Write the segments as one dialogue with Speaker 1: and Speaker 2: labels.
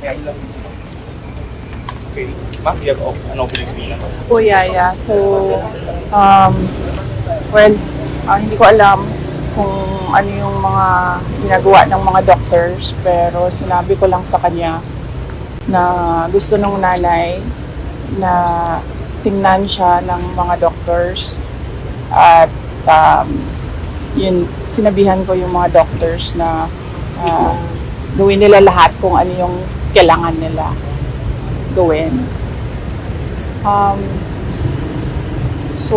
Speaker 1: Okay. Ma'am, you have an opening experience?
Speaker 2: Oh, yeah. So, um, well, hindi ko alam kung ano yung mga ginagawa ng mga doctors, pero sinabi ko lang sa kanya na gusto ng nanay na tingnan siya ng mga doctors at yun, sinabihan ko yung mga doctors na gawin nila lahat kung ano yung kailangan nila gawin. So,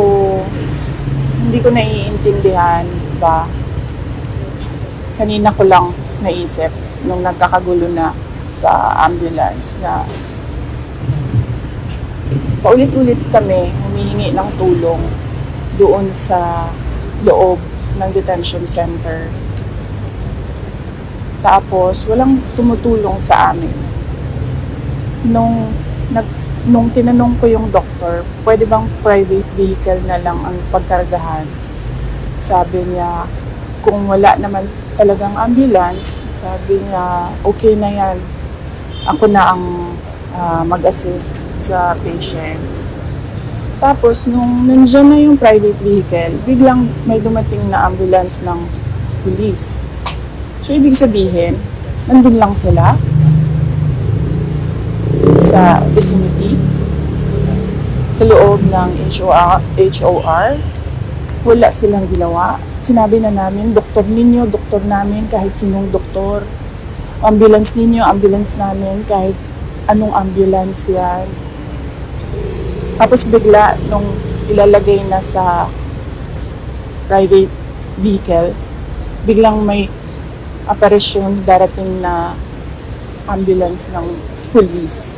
Speaker 2: hindi ko naiintindihan ba, kanina ko lang naisip nung nagkakagulo na sa ambulance na paulit-ulit kami humihingi ng tulong doon sa loob ng detention center. Tapos, walang tumutulong sa amin. Nung tinanong ko yung doktor, pwede bang private vehicle na lang ang pagkargahan? Sabi niya, kung wala naman talagang ambulance, sabi niya, okay na yan. Ako na ang mag-assist sa patient. Tapos, nung nandiyan na yung private vehicle, biglang may dumating na ambulance ng police. So, ibig sabihin, nandun lang sila sa vicinity, sa loob ng HOR. Wala silang ginawa. Sinabi na namin, doktor ninyo, doktor namin, kahit sinong doktor. Ambulance ninyo, ambulance namin, kahit anong ambulance yan. Tapos bigla, nung ilalagay na sa private vehicle, biglang may aparisyon, darating na ambulance ng police.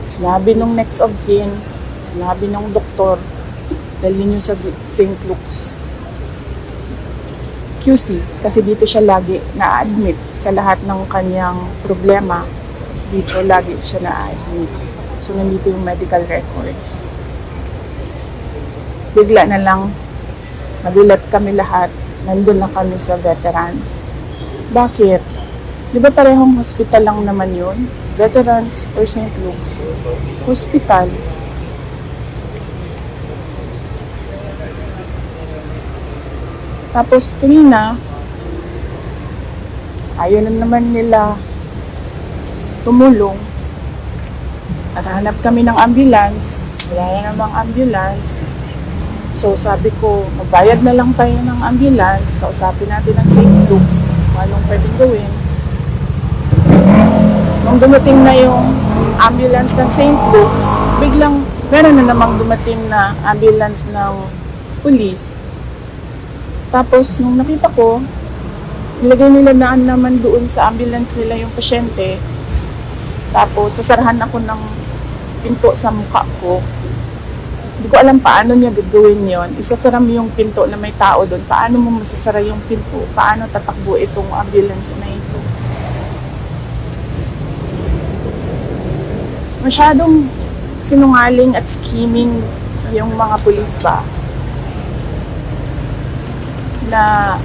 Speaker 2: Sinabi nung next of kin, sinabi nung doktor, dalhin niyo sa St. Luke's QC, kasi dito siya lagi na-admit sa lahat ng kanyang problema. Dito lagi siya na-admit. So, nandito yung medical records. Bigla na lang, nagulat kami lahat, nandun na kami sa veterans. Bakit? Di ba parehong hospital lang naman yun? Veterans or St. Luke's? Hospital. Tapos kanina, ayaw na naman nila tumulong. Naghahanap kami ng ambulance. Wala na namang ambulance. So sabi ko, magbayad na lang tayo ng ambulance. Kausapin natin ang St. Luke's. Kung anong pwedeng gawin. Nung dumating na yung ambulance ng St. Luke's, biglang meron na namang dumating na ambulance ng police. Tapos, nung nakita ko, nilagay nila na naman doon sa ambulance nila yung pasyente. Tapos, sasarahan ako ng pinto sa mukha ko. Hindi ko alam paano niya gagawin yon. Isasara mo yung pinto na may tao doon. Paano mo masasara yung pinto? Paano tatakbo itong ambulance na ito? Masyadong sinungaling at scheming yung mga pulis ba? Na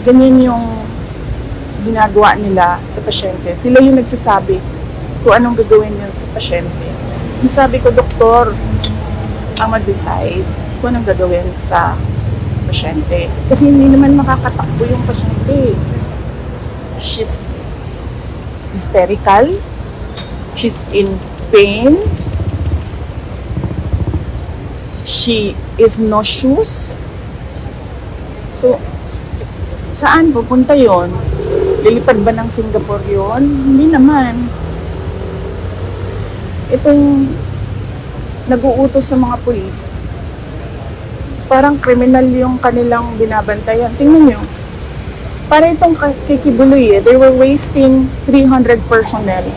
Speaker 2: ganyan yung ginagawa nila sa pasyente. Sila yung nagsasabi kung anong gagawin yun sa pasyente. Sabi ko, doktor, ang mag-decide kung anong gagawin sa pasyente. Kasi hindi naman makakatakbo yung pasyente. She's hysterical. She's in pain. She is nauseous. So, saan pupunta yon? Lilipad ba ng Singapore yon? Hindi naman. Itong nag-uutos sa mga pulis, parang kriminal yung kanilang binabantayan. Tingnan nyo. Para itong kikibuloy they were wasting 300 personnel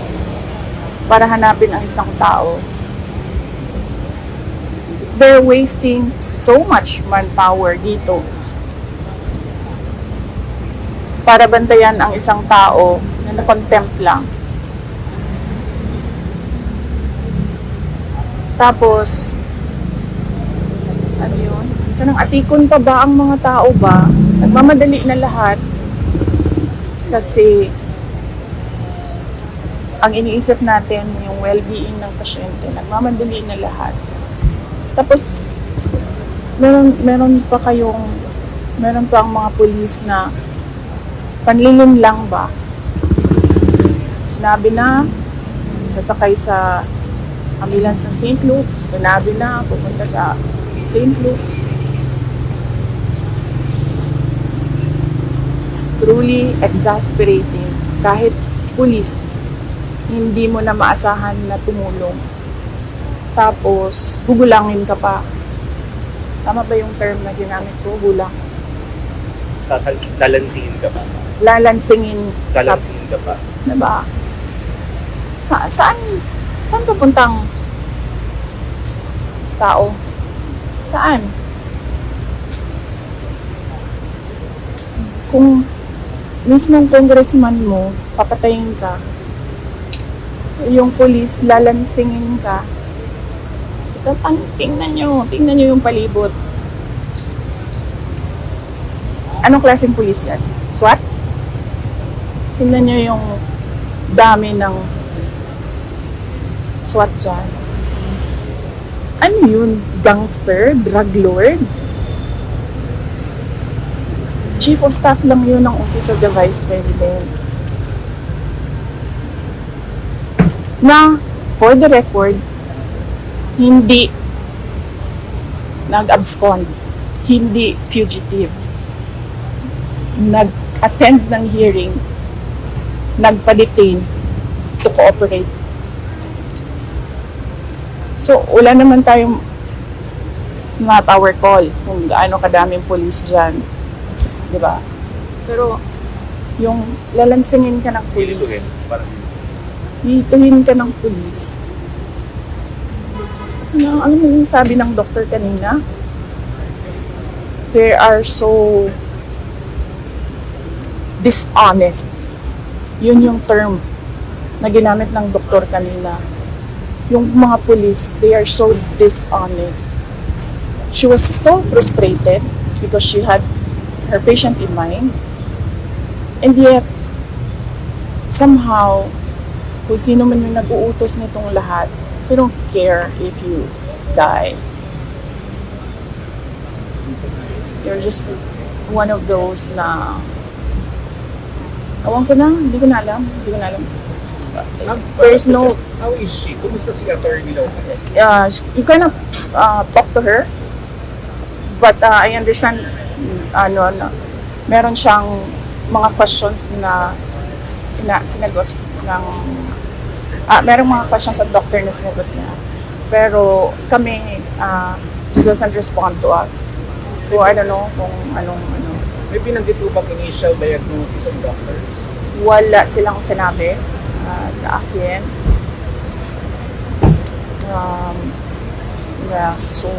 Speaker 2: para hanapin ang isang tao. They're wasting so much manpower dito para bantayan ang isang tao na na-contempt lang. Tapos, ano yun? Kanang atikon pa ba ang mga tao ba? Nagmamadali na lahat kasi ang iniisip natin yung well-being ng pasyente, nagmamadali na lahat. Tapos, meron pa ang mga pulis na panlilin lang ba? Sinabi na, sasakay sa ambulance ng St. Luke's, sinabi na, pupunta sa St. Luke's. It's truly exasperating. Kahit pulis, hindi mo na maasahan na tumulong. Tapos, gugulangin ka pa. Tama ba yung term na ginamit ko? Gulang.
Speaker 1: Lalansihin ka pa.
Speaker 2: Lalansingin ka.
Speaker 1: Lalansihin ka pa.
Speaker 2: Diba? Saan papuntang tao? Saan? Kung mismong congressman mo, papatayin ka, yung police, lalansingin ka, ito, tingnan nyo yung palibot. Anong klaseng police yan? SWAT? Tingnan nyo yung dami ng SWAT dyan. Ano yun? Gangster? Drug lord? Chief of Staff lang yun ng Office of the Vice President. Na, for the record, hindi nag-abscond, hindi fugitive. Nag-attend ng hearing, nagpa-detain to cooperate. So, wala naman tayong, it's not our call kung gaano kadaming police dyan. Diba? Pero, yung lalansingin ka ng police, hituhin ka ng police. Ano yung sabi ng doktor kanina? They are so dishonest. Yun yung term na ginamit ng doktor kanina. Yung mga police, they are so dishonest. She was so frustrated because she had her patient in mind. And yet, somehow, kung sino man yung nag-uutos nitong lahat, they don't care if you die. You're just one of those na awan ko na, hindi ko na alam. There's no...
Speaker 3: How is she? Kumusta si Attorney Lopez?
Speaker 2: You cannot talk to her. But I understand, meron siyang mga questions na sinagot ng... merong mga questions sa doctor na sinagot niya. Pero kami, she doesn't respond to us. So I don't know kung anong...
Speaker 3: May binanggit po bang initial diagnosis of doctors?
Speaker 2: Wala silang sinabi sa akin. Yeah, so...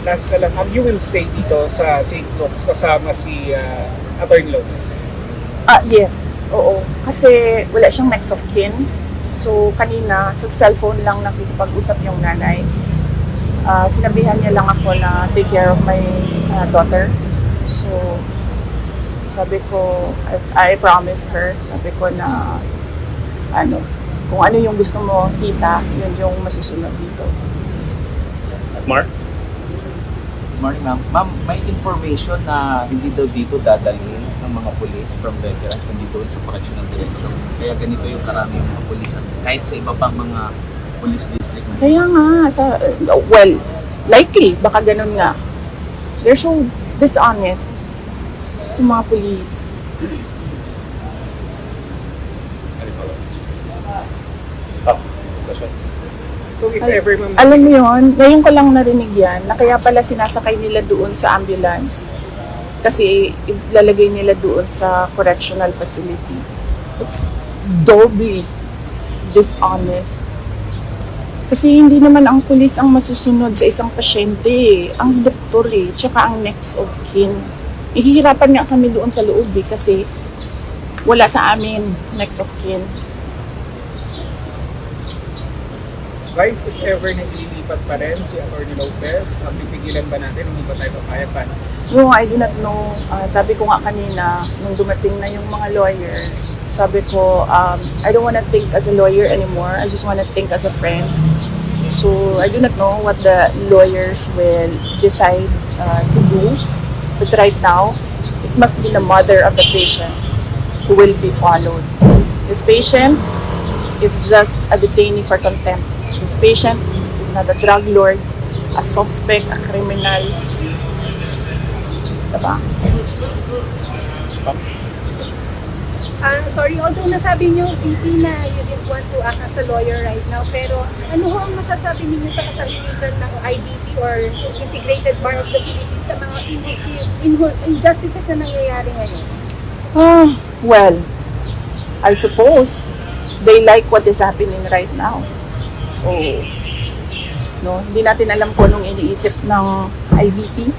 Speaker 3: Last na lang, you will stay dito sa St. Luke's kasama si Attorney Lopez?
Speaker 2: Yes, oo. Kasi wala siyang next of kin. So kanina, sa cellphone lang nakikipag-usap yung nanay. Sinabihan niya lang ako na take care of my daughter. So, sabi ko, I promised her, sabi ko na, kung ano yung gusto mo, tita, yun yung masusunod dito.
Speaker 1: At Mark?
Speaker 4: Morning, ma'am. Ma'am, may information na hindi daw dito dadalhin ng mga pulis from veterans kundi doon sa correctional direction. Kaya ganito yung karami yung mga pulis. Kahit sa iba pang mga police district.
Speaker 2: Kaya nga, well, likely, baka ganun nga. They're so dishonest, yung mga police.
Speaker 3: So if ever, ma'am,
Speaker 2: Alam mo yun, ngayon ko lang narinig yan, na kaya pala sinasakay nila doon sa ambulance. Kasi ilalagay nila doon sa correctional facility. It's doubly dishonest. Kasi hindi naman ang pulis ang masusunod sa isang pasyente eh. Ang doktor eh, tsaka ang next of kin. Ihihirapan nga kami doon sa loob eh, kasi wala sa amin next of kin.
Speaker 3: Vice, if ever na ililipat pa rin si Attorney Lopez, pipigilan ba natin? Hindi ba tayo papayag pa
Speaker 2: No, I do not know. Sabi ko nga kanina, nung dumating na yung mga lawyers, sabi ko, I don't wanna think as a lawyer anymore. I just wanna think as a friend. So, I do not know what the lawyers will decide to do. But right now, it must be the mother of the patient who will be followed. This patient is just a detainee for contempt. This patient is not a drug lord, a suspect, a criminal. Diba?
Speaker 5: Sorry, although nasabi niyo, VP, na you didn't want to act as a lawyer right now, pero ano ho ang masasabi ninyo sa katahimikan ng IDP or Integrated Bar of the Philippines sa mga injustices na nangyayari ngayon?
Speaker 2: Well, I suppose they like what is happening right now. So, no, hindi natin alam kung anong iniisip ng IDP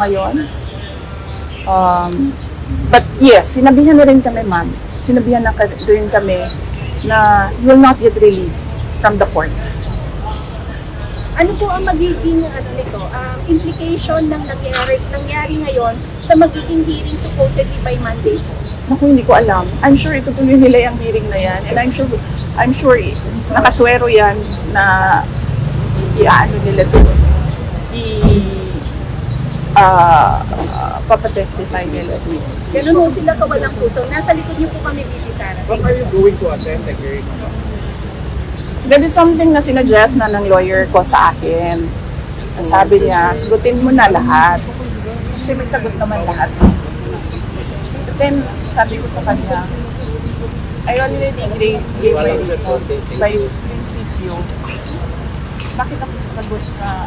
Speaker 2: ngayon. But yes, sinabihan na rin kami, ma'am. Sinabihan na rin kami na you will not get relief from the courts.
Speaker 5: Ano po ang magiging implication ng nangyari ngayon sa magiging hearing supposedly by Monday po?
Speaker 2: Naku, hindi ko alam. I'm sure itutuloy nila yung hearing na yan. And I'm sure nakaswero yan na iaano nila doon. Papatestify nila doon.
Speaker 5: Ganun ho sila kawalang puso. Nasa likod niyo po kami, VP Sara.
Speaker 3: But are you going to attend the hearing?
Speaker 2: That is something na sinuggest na ng lawyer ko sa akin. Sabi niya, sagutin mo na lahat. Kasi may sagot naman lahat. But then, sabi ko sa kanya, I already gave my reasons by prinsipyo. Bakit ako sasagot sa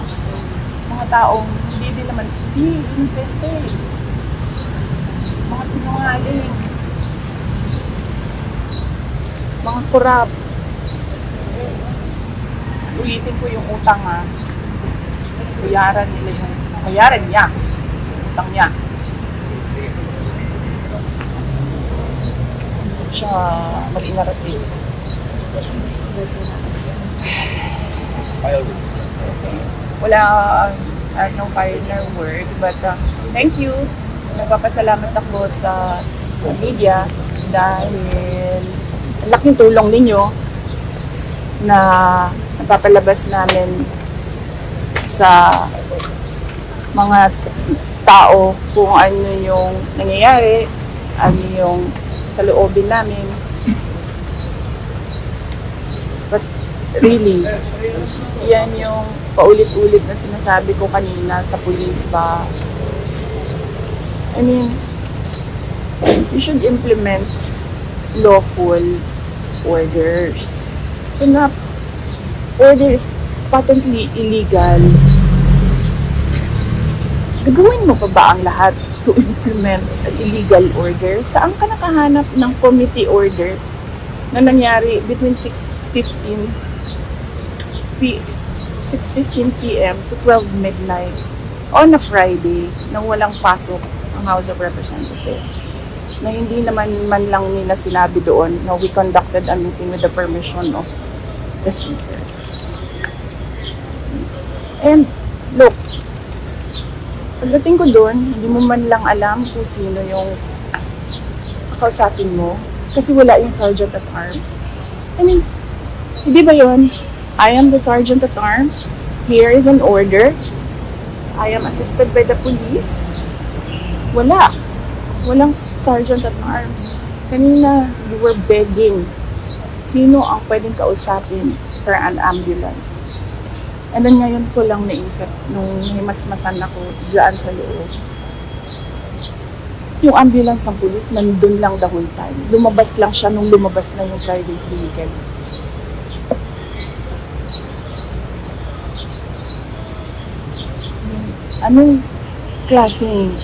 Speaker 2: mga taong hindi naman, hindi innocent eh. Mga sinungaling. Mga korap. Ulitin ko yung utang bayaran niya. Utang niya. Siya mag-inarating. Wala, no final words, but thank you. Nagpapasalamat ako sa media dahil laking tulong ninyo na napapalabas namin sa mga tao kung ano yung nangyayari, ano yung sa loobin namin. But really, yan yung paulit-ulit na sinasabi ko kanina sa police ba. I mean, you should implement lawful orders. Kung na order is patently illegal, gagawin mo pa ba ang lahat to implement an illegal order? Saan ka nakahanap ng committee order na nangyari between 6:15 p.m. to 12 midnight on a Friday na walang pasok ang House of Representatives? Na hindi naman man lang nila sinabi doon na we conducted a meeting with the permission of the Speaker. And look, pagdating ko doon, hindi mo man lang alam kung sino yung kausapin mo kasi wala yung Sergeant at Arms. I mean, hindi ba yun? I am the Sergeant at Arms. Here is an order. I am assisted by the police. Wala. Walang Sergeant at Arms. Kanina, you were begging sino ang pwedeng kausapin for an ambulance. And then ngayon ko lang naisip nung himasmasan ako dyan sa loob. Yung ambulance ng police nandun lang the whole time. Lumabas lang siya nung lumabas na yung private vehicle. Anong klaseng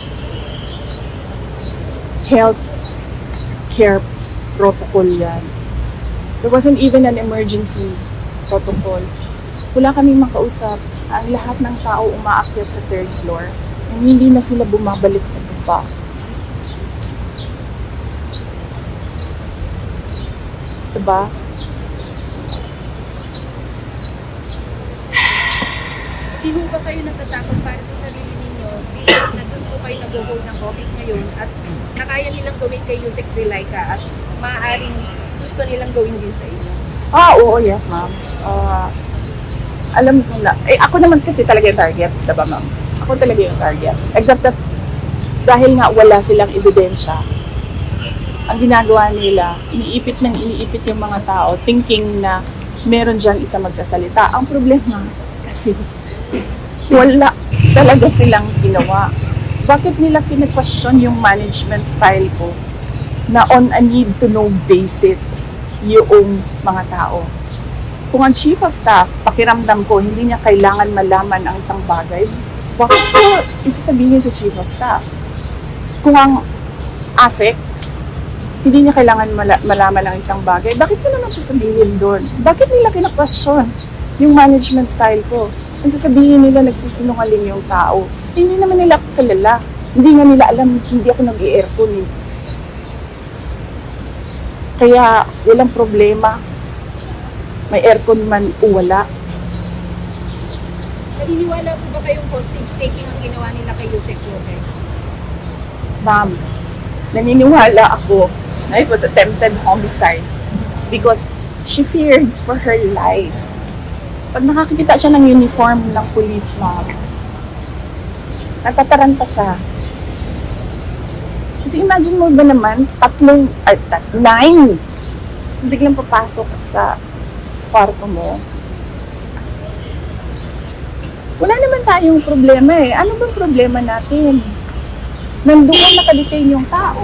Speaker 2: health care protocol yan? There wasn't even an emergency protocol. Wala kaming makausap. Ang lahat ng tao umaakyat sa third floor. And hindi na sila bumabalik sa baba. Diba?
Speaker 5: Di ho ba kayo natatakot para sa sarili ninyo bilang nandun po po kayo nag-hold ng office ngayon at nakaya nilang gawin kay Yusek Zulaika at maaaring gusto nilang gawin din sa inyo?
Speaker 2: Oo, yes, ma'am. Alam ko na. Ako naman kasi talaga yung target, diba, ma'am? Ako talaga yung target. Except that, dahil nga wala silang ebidensya, ang ginagawa nila, iniipit yung mga tao, thinking na meron dyan isa magsasalita. Ang problema, kasi wala talaga silang ginawa. Bakit nila kina-question yung management style ko na on a need-to-know basis yung mga tao? Kung ang chief of staff, pakiramdam ko, hindi niya kailangan malaman ang isang bagay, bakit ko isasabihin sa chief of staff? Kung ang ASEC, hindi niya kailangan malaman ang isang bagay, bakit ko naman sasabihin doon? Bakit nila kina-question yung management style ko? Ang sasabihin nila, nagsisinungaling yung tao. Hindi naman nila ako kilala. Hindi nga nila alam, hindi ako nag-i-aircon eh. Kaya walang problema. May aircon man o wala.
Speaker 5: Naniniwala po ba kayong hostage taking ang ginawa nila kay Yusek Lopez?
Speaker 2: Ma'am, naniniwala ako na it was attempted homicide because she feared for her life. Pag nakakita siya ng uniform ng police, ma'am, natataranta siya. Kasi imagine mo ba naman, 9 biglang papasok sa kwarto mo. Wala naman tayong problema eh. Ano bang problema natin? Nandoon nakadetain yung tao.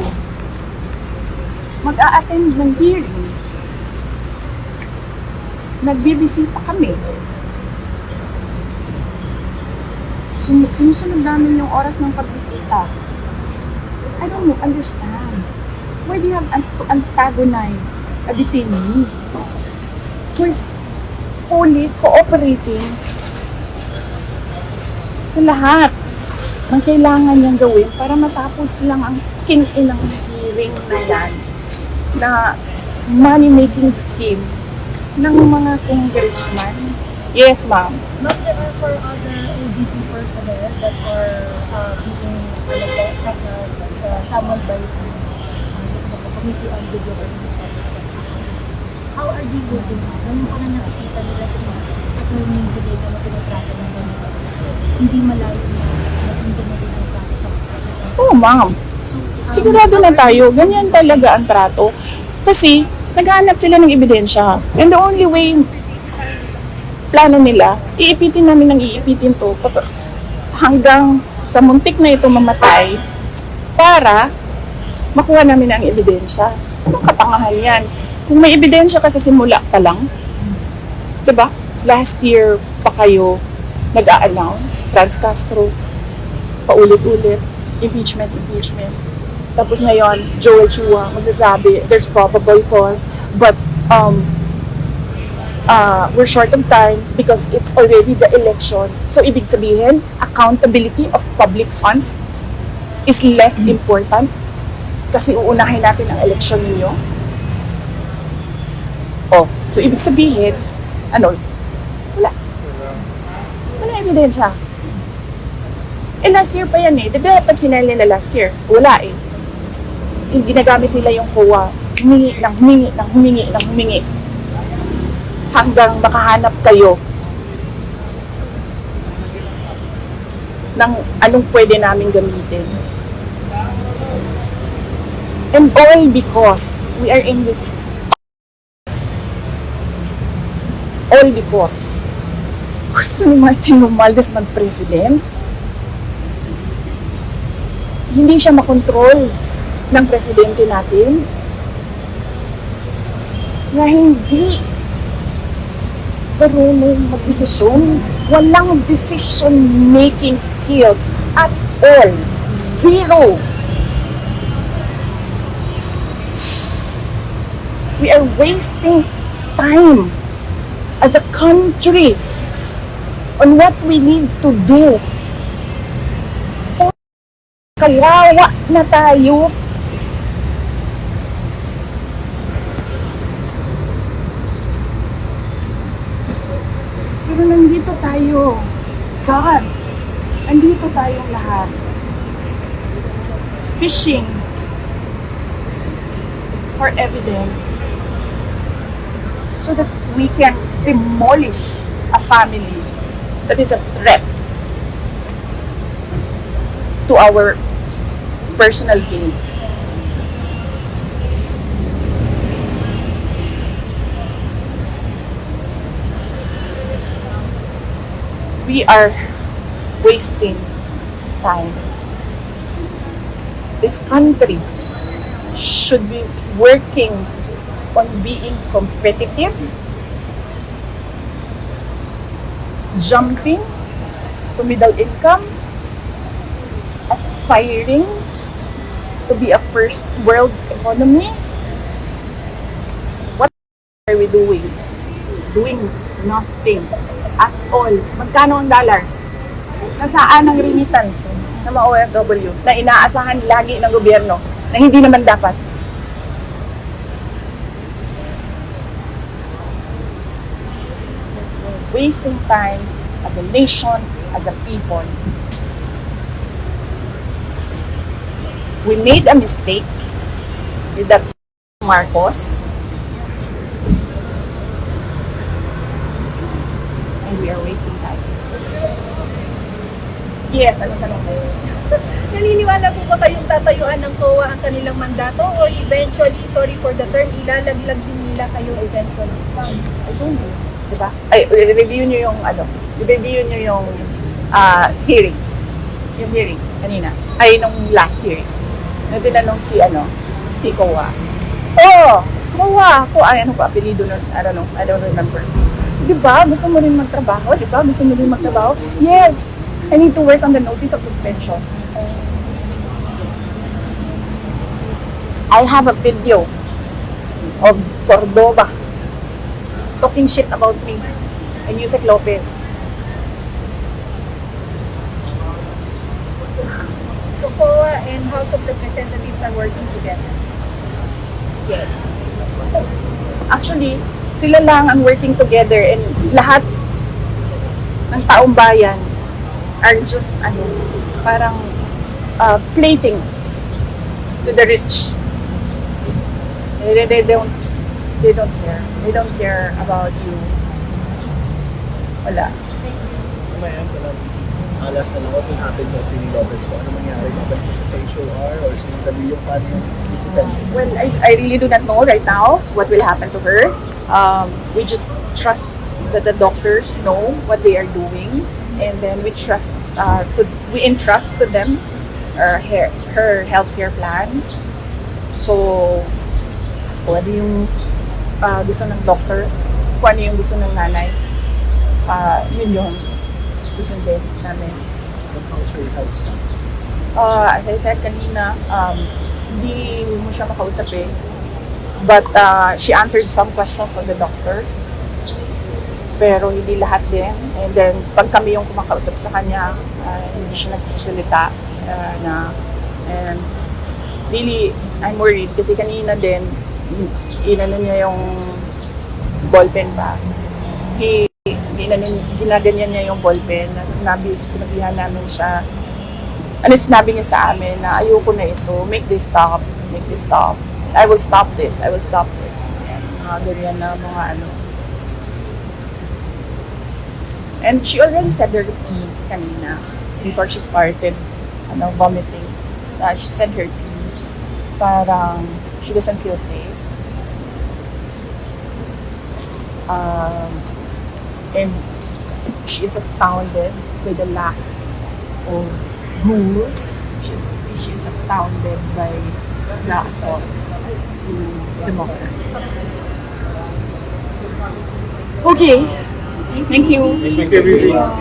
Speaker 2: Mag-a-attend ng hearing. Nagbibisita kami. Sinusunod namin yung oras ng pagbisita. I don't understand. Why do you have to antagonize a detainee who is fully cooperating sa lahat ng kailangan niyang gawin para matapos lang ang king-inang hearing na yan na money-making scheme ng mga congressman. Yes, ma'am.
Speaker 6: But there are four other AVP personnel that are being summoned by the Committee on Video Verification. How are they working now? Ganun pa na nakikita nila si Attorney Zulaika na pinatrato ng ganito? Hindi malayo na maging dumating ang trato sa kapatid.
Speaker 2: Oo, ma'am.
Speaker 6: So,
Speaker 2: Sigurado na tayo. Ganyan talaga ang trato. Kasi, naghahanap sila ng ebidensya. And the only way, plano nila, iipitin namin ng iipitin to hanggang sa muntik na ito mamatay para makuha namin ang ebidensya. Anong katangahan yan? Kung may ebidensya ka sa simula pa lang, diba? Last year pa kayo nag-a-announce, Franz Castro, paulit-ulit, impeachment. Tapos ngayon, Joel Chua magsasabi, there's probable cause, but we're short of time because it's already the election. So, ibig sabihin, accountability of public funds is less important kasi uunahin natin ang election ninyo. Oh, so ibig sabihin, ano? Wala ebidensya. Last year pa yan eh. Diba dapat final nila last year? Wala eh. Ginagamit nila yung COA. Humingi hanggang makahanap kayo ng anong pwede namin gamitin. And all because we are in this gusto ni Martin Romualdez mag-president. Hindi siya makontrol ng presidente natin na hindi marunong mag-desisyon. Walang decision-making skills at all. Zero. We are wasting time as a country on what we need to do. Kawawa na tayo. Pero nandito tayo. God, nandito tayong lahat. fishing for evidence so that we can demolish a family that is a threat to our personal gain. We are wasting time. This country should be working on being competitive, jumping to middle income, aspiring to be a first world economy. What are we doing? Doing nothing at all. Magkano ang dollar? Nasaan ang remittance ng mga OFW na inaasahan lagi ng gobyerno na hindi naman dapat? Wasting time as a nation, as a people. We made a mistake with that Marcos, and we are wasting time. Yes, ano tanong mo?
Speaker 5: Naniniwala po ba kayong tatayuan ng COA ang kanilang mandato or eventually, sorry for the term, ilalaglag din nila kayo eventually?
Speaker 2: I don't know. Diba? Ay, review nyo yung review nyo yung hearing. Yung hearing kanina. Ay, nung last hearing. Nung tinanong si COA. Oh, COA! Ano pa apelido nun? I don't remember. Diba? Gusto mo rin magtrabaho? Diba? Gusto mo rin magtrabaho? Yes! I need to work on the notice of suspension. I have a video of Cordova talking shit about me and Yusek Lopez.
Speaker 5: So COA and House of Representatives are working together.
Speaker 2: Yes. Actually, sila lang ang working together and lahat ng taong bayan are just parang playthings to the rich. They don't care. They don't care about you. Wala.
Speaker 3: Mayan, alas na lang what will happen to Atty. Lopez po. Ano mangyari? Babalik po siya sa HOR or sinagabi yung paano yung detention?
Speaker 2: Well, I really do not know right now what will happen to her. We just trust that the doctors know what they are doing, and then we entrust to them her healthcare plan. So, kung ano yung gusto ng doctor, kung ano yung gusto ng nanay, yun yung susundin namin.
Speaker 3: How's her health status?
Speaker 2: As I said kanina, hindi mo siya makausap eh. But she answered some questions on the doctor. Pero hindi lahat din. And then, pag kami yung kumakausap sa kanya, hindi siya nagsasalita. And really, I'm worried kasi kanina din, inano niya yung ballpen ba. Ginaganyan niya yung ballpen na sinabihan namin siya. Sinabi niya sa amin na ayoko na ito, make this stop. I will stop this. And ganyan na mga And she already said her piece kanina before she started vomiting. She said her piece. Parang she doesn't feel safe. And she is astounded by the lack of rules. She is astounded by the assault to democracy. Okay. Thank you.
Speaker 3: Thank you, everyone.